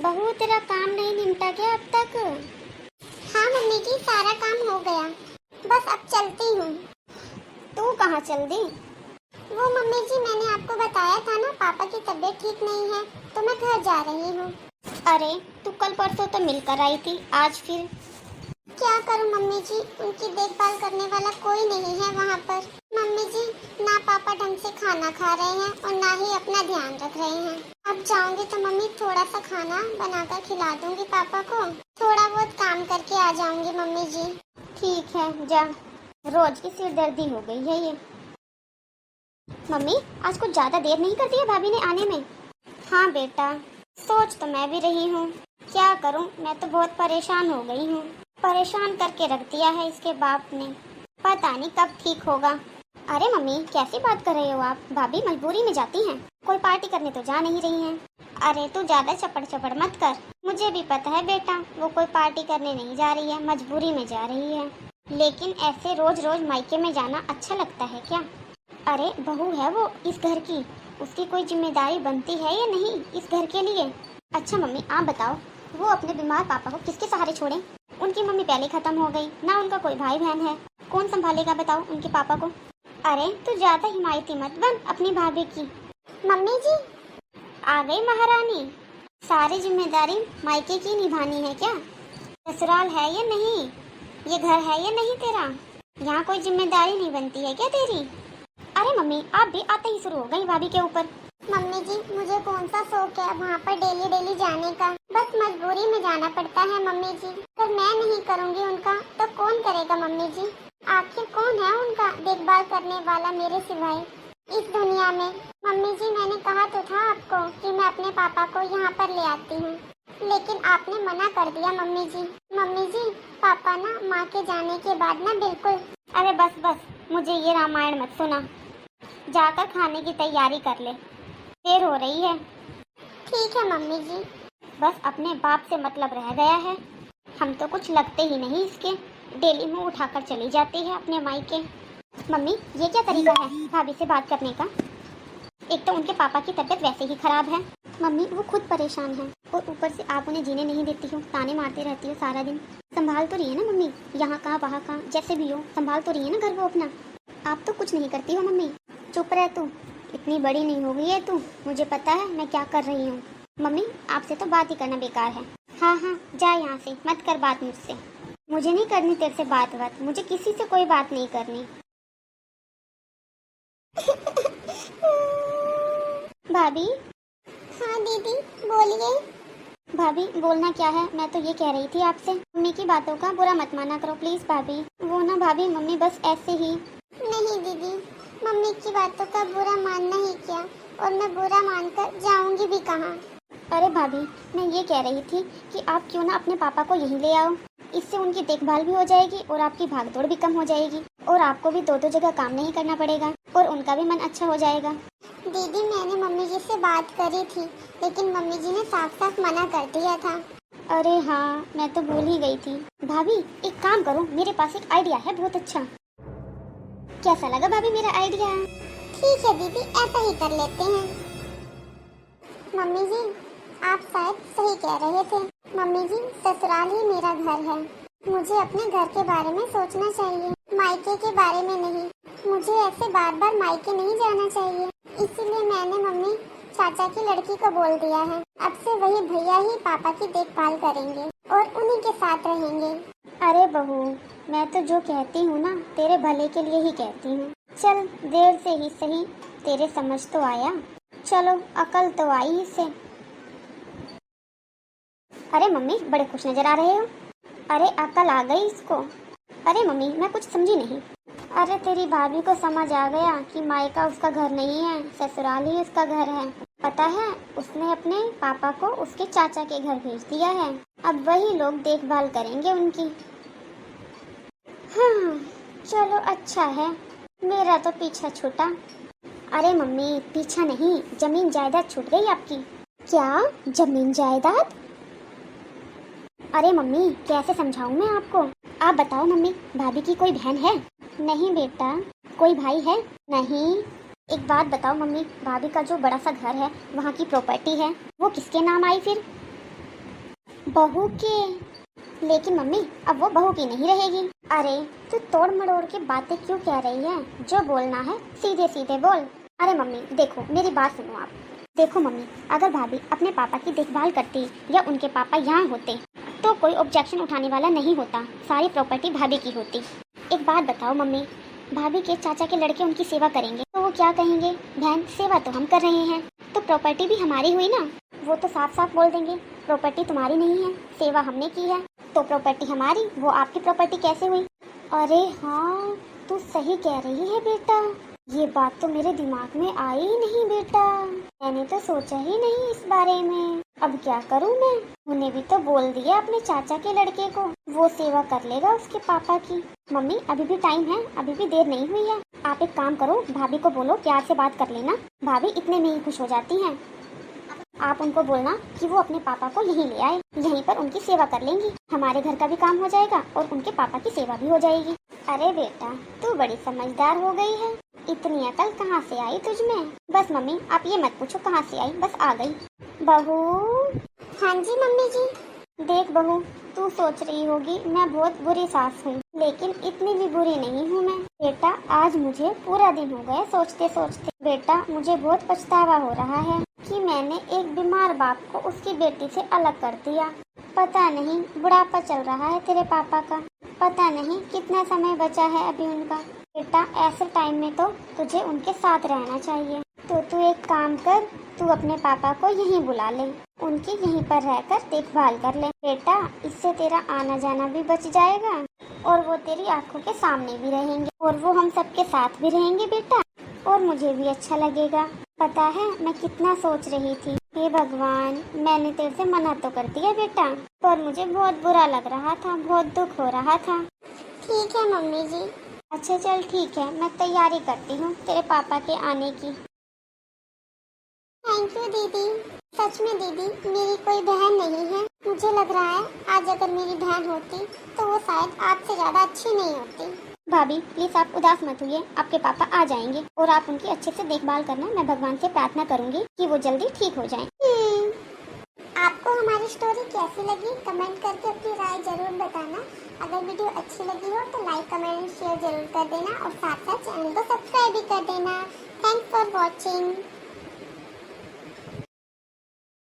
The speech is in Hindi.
बहू तेरा काम नहीं निपटा क्या अब तक? हाँ मम्मी जी, सारा काम हो गया, बस अब चलती हूँ। तू कहाँ चल दी? वो मम्मी जी, मैंने आपको बताया था ना, पापा की तबीयत ठीक नहीं है तो मैं घर जा रही हूँ। अरे तू कल परसों तो मिलकर आई थी, आज फिर? क्या करूं मम्मी जी, उनकी देखभाल करने वाला कोई नहीं है वहाँ पर। मम्मी जी, ना पापा ढंग से खाना खा रहे हैं और ना ही अपना ध्यान रख रहे हैं। अब जाऊंगी तो मम्मी थोड़ा सा खाना बनाकर खिला दूंगी पापा को, थोड़ा बहुत काम करके आ जाऊंगी मम्मी जी। ठीक है जा, रोज की सिरदर्दी हो गई है ये। मम्मी आज कुछ ज्यादा देर नहीं कर दी है भाभी ने आने में? हाँ बेटा, सोच तो मैं भी रही हूँ, क्या करूँ, मैं तो बहुत परेशान हो गई हूँ। परेशान करके रख दिया है इसके बाप ने, पता नहीं कब ठीक होगा। अरे मम्मी कैसी बात कर रहे हो आप, भाभी मजबूरी में जाती हैं, कोई पार्टी करने तो जा नहीं रही हैं। अरे तू ज्यादा चपड़ चपड़ मत कर, मुझे भी पता है बेटा वो कोई पार्टी करने नहीं जा रही है, मजबूरी में जा रही है। लेकिन ऐसे रोज रोज मायके में जाना अच्छा लगता है क्या? अरे बहू है वो इस घर की, उसकी कोई जिम्मेदारी बनती है या नहीं इस घर के लिए? अच्छा मम्मी आप बताओ, वो अपने बीमार पापा को किसके सहारे छोड़े? उनकी मम्मी पहले खत्म हो गई, ना उनका कोई भाई बहन है, कौन संभालेगा बताओ उनके पापा को? अरे तू ज्यादा हिमायती मत बन अपनी भाभी की। मम्मी जी आ गई महारानी, सारी जिम्मेदारी मायके की निभानी है क्या? ससुराल है या नहीं, ये घर है या नहीं तेरा, यहाँ कोई जिम्मेदारी नहीं बनती है क्या तेरी? अरे मम्मी आप भी आते ही शुरू हो गई भाभी के ऊपर। मम्मी जी मुझे कौन सा शौक है वहाँ पर डेली डेली जाने का, बस मजबूरी में जाना पड़ता है मम्मी जी। अगर मैं नहीं करूँगी उनका तो कौन करेगा मम्मी जी? आखिर कौन है उनका देखभाल करने वाला मेरे सिवाय इस दुनिया में? मम्मी जी मैंने कहा तो था आपको कि मैं अपने पापा को यहाँ पर ले आती हूँ, लेकिन आपने मना कर दिया मम्मी जी। मम्मी जी पापा ना माँ के जाने के बाद ना बिल्कुल। अरे बस बस, मुझे ये रामायण मत सुना, जाकर खाने की तैयारी कर ले, देर हो रही है। ठीक है मम्मी जी। बस अपने बाप से मतलब रह गया है, हम तो कुछ लगते ही नहीं इसके, डेली मुंह उठाकर चली जाती है अपने मायके। मम्मी ये क्या तरीका है भाभी से बात करने का? एक तो उनके पापा की तबीयत वैसे ही खराब है, मम्मी वो खुद परेशान है और ऊपर से आप उन्हें जीने नहीं देती हो, ताने मारती रहती हो सारा दिन। संभाल तो रही है ना मम्मी, यहाँ कहाँ वहाँ कहाँ जैसे भी हो संभाल तो रही है ना घर वो अपना। आप तो कुछ नहीं करती हो मम्मी, चुप रह तू, इतनी बड़ी नहीं हो गई है तू, मुझे पता है मैं क्या कर रही हूँ। मम्मी आपसे तो बात ही करना बेकार है। हाँ हाँ जा यहाँ से, मत कर बात मुझसे, मुझे नहीं करनी तेरे से बात, मुझे किसी से कोई बात नहीं करनी। भाभी। हाँ दीदी बोलिए। भाभी बोलना क्या है, मैं तो ये कह रही थी आपसे, मम्मी की बातों का बुरा मत माना करो प्लीज भाभी। वो ना भाभी मम्मी बस ऐसे ही। नहीं दीदी, मम्मी की बातों का बुरा मानना ही क्या, और मैं बुरा मानकर जाऊंगी भी कहाँ? अरे भाभी मैं ये कह रही थी कि आप क्यों ना अपने पापा को यहीं ले आओ, इससे उनकी देखभाल भी हो जाएगी और आपकी भागदौड़ भी कम हो जाएगी, और आपको भी दो दो जगह काम नहीं करना पड़ेगा और उनका भी मन अच्छा हो जाएगा। दीदी मैंने मम्मी जी से बात करी थी, लेकिन मम्मी जी ने साफ साफ मना कर दिया था। अरे हाँ मैं तो भूल ही गई थी। भाभी एक काम करो, मेरे पास एक आइडिया है बहुत अच्छा। कैसा लगा भाभी मेरा आइडिया? ठीक है दीदी ऐसा ही कर लेते हैं। मम्मी जी आप शायद सही कह रहे थे, मम्मी जी ससुराल ही मेरा घर है, मुझे अपने घर के बारे में सोचना चाहिए, मायके के बारे में नहीं। मुझे ऐसे बार बार मायके नहीं जाना चाहिए, इसीलिए मैंने मम्मी चाचा की लड़की को बोल दिया है, अब से वही भैया ही पापा की देखभाल करेंगे और उन्हीं के साथ रहेंगे। अरे बहू मैं तो जो कहती हूँ ना तेरे भले के लिए ही कहती हूँ, चल देर से ही सही तेरे समझ तो आया, चलो अकल तो आई इससे। अरे मम्मी बड़े खुश नजर आ रहे हो। अरे अकल आ गई इसको। अरे मम्मी मैं कुछ समझी नहीं। अरे तेरी भाभी को समझ आ गया कि मायका उसका घर नहीं है, ससुराल ही उसका घर है। पता है उसने अपने पापा को उसके चाचा के घर भेज दिया है, अब वही लोग देखभाल करेंगे उनकी। हाँ चलो अच्छा है, मेरा तो पीछा छूटा। अरे मम्मी पीछा नहीं, जमीन जायदाद छूट गई आपकी। क्या जमीन जायदाद? अरे मम्मी कैसे समझाऊं मैं आपको, आप बताओ मम्मी भाभी की कोई बहन है? नहीं बेटा। कोई भाई है? नहीं। एक बात बताओ मम्मी, भाभी का जो बड़ा सा घर है वहाँ की प्रॉपर्टी है वो किसके नाम आई फिर? बहू के। लेकिन मम्मी अब वो बहू की नहीं रहेगी। अरे तू तोड़ मड़ोड़ के बातें क्यों कह रही है? जो बोलना है सीधे सीधे बोल। अरे मम्मी देखो मेरी बात सुनो आप। देखो मम्मी, अगर भाभी अपने पापा की देखभाल करती या उनके पापा यहाँ होते तो कोई ऑब्जेक्शन उठाने वाला नहीं होता, सारी प्रॉपर्टी भाभी की होती। एक बात बताओ मम्मी, भाभी के चाचा के लड़के उनकी सेवा करेंगे तो वो क्या कहेंगे? बहन सेवा तो हम कर रहे हैं, तो प्रॉपर्टी भी हमारी हुई ना। वो तो साफ साफ बोल देंगे प्रॉपर्टी तुम्हारी नहीं है, सेवा हमने की है, तो प्रॉपर्टी हमारी, वो आपकी प्रॉपर्टी कैसे हुई? अरे हाँ, तू सही कह रही है बेटा, ये बात तो मेरे दिमाग में आई ही नहीं बेटा, मैंने तो सोचा ही नहीं इस बारे में। अब क्या करूं मैं? उन्हें भी तो बोल दिया अपने चाचा के लड़के को, वो सेवा कर लेगा उसके पापा की। मम्मी अभी भी टाइम है, अभी भी देर नहीं हुई है। आप एक काम करो, भाभी को बोलो प्यार से बात कर लेना, भाभी इतने में ही खुश हो जाती हैं। आप उनको बोलना कि वो अपने पापा को यहीं ले आए, यहीं पर उनकी सेवा कर लेंगी, हमारे घर का भी काम हो जाएगा और उनके पापा की सेवा भी हो जाएगी। अरे बेटा तू बड़ी समझदार हो गई है, इतनी अकल कहाँ से आई तुझ में? बस मम्मी आप ये मत पूछो कहाँ से आई, बस आ गई। बहू। हाँ जी मम्मी जी। देख बहू, तू सोच रही होगी मैं बहुत बुरी सास हूँ, लेकिन इतनी भी बुरी नहीं हूँ मैं। बेटा आज मुझे पूरा दिन हो गया सोचते सोचते, बेटा मुझे बहुत पछतावा हो रहा है कि मैंने एक बीमार बाप को उसकी बेटी से अलग कर दिया। पता नहीं बुढ़ापा चल रहा है तेरे पापा का, पता नहीं कितना समय बचा है अभी उनका। बेटा ऐसे टाइम में तो तुझे उनके साथ रहना चाहिए, तो तू एक काम कर, तू अपने पापा को यहीं बुला ले, उनकी यहीं पर रहकर देखभाल कर ले। बेटा इससे तेरा आना जाना भी बच जाएगा और वो तेरी आंखों के सामने भी रहेंगे और वो हम सबके साथ भी रहेंगे बेटा, और मुझे भी अच्छा लगेगा। पता है मैं कितना सोच रही थी, हे भगवान मैंने तेरे से मना तो कर दिया बेटा, पर मुझे बहुत बुरा लग रहा था, बहुत दुख हो रहा था। ठीक है मम्मी जी। अच्छा चल ठीक है, मैं तैयारी करती हूँ तेरे पापा के आने की। थैंक यू दीदी। सच में दीदी मेरी कोई बहन नहीं है, मुझे लग रहा है आज अगर मेरी बहन होती तो वो शायद आपसे ज्यादा अच्छी नहीं होती। भाभी प्लीज आप उदास मत होइए, आपके पापा आ जाएंगे और आप उनकी अच्छे से देखभाल करना, मैं भगवान से प्रार्थना करूंगी कि वो जल्दी ठीक हो जाएं। आपको हमारी स्टोरी कैसी लगी कमेंट करके अपनी राय जरूर बताना। अगर वीडियो अच्छी लगी हो तो लाइक कमेंट शेयर जरूर कर देना और साथ साथ चैनल को सब्सक्राइब भी कर देना। Thanks for watching.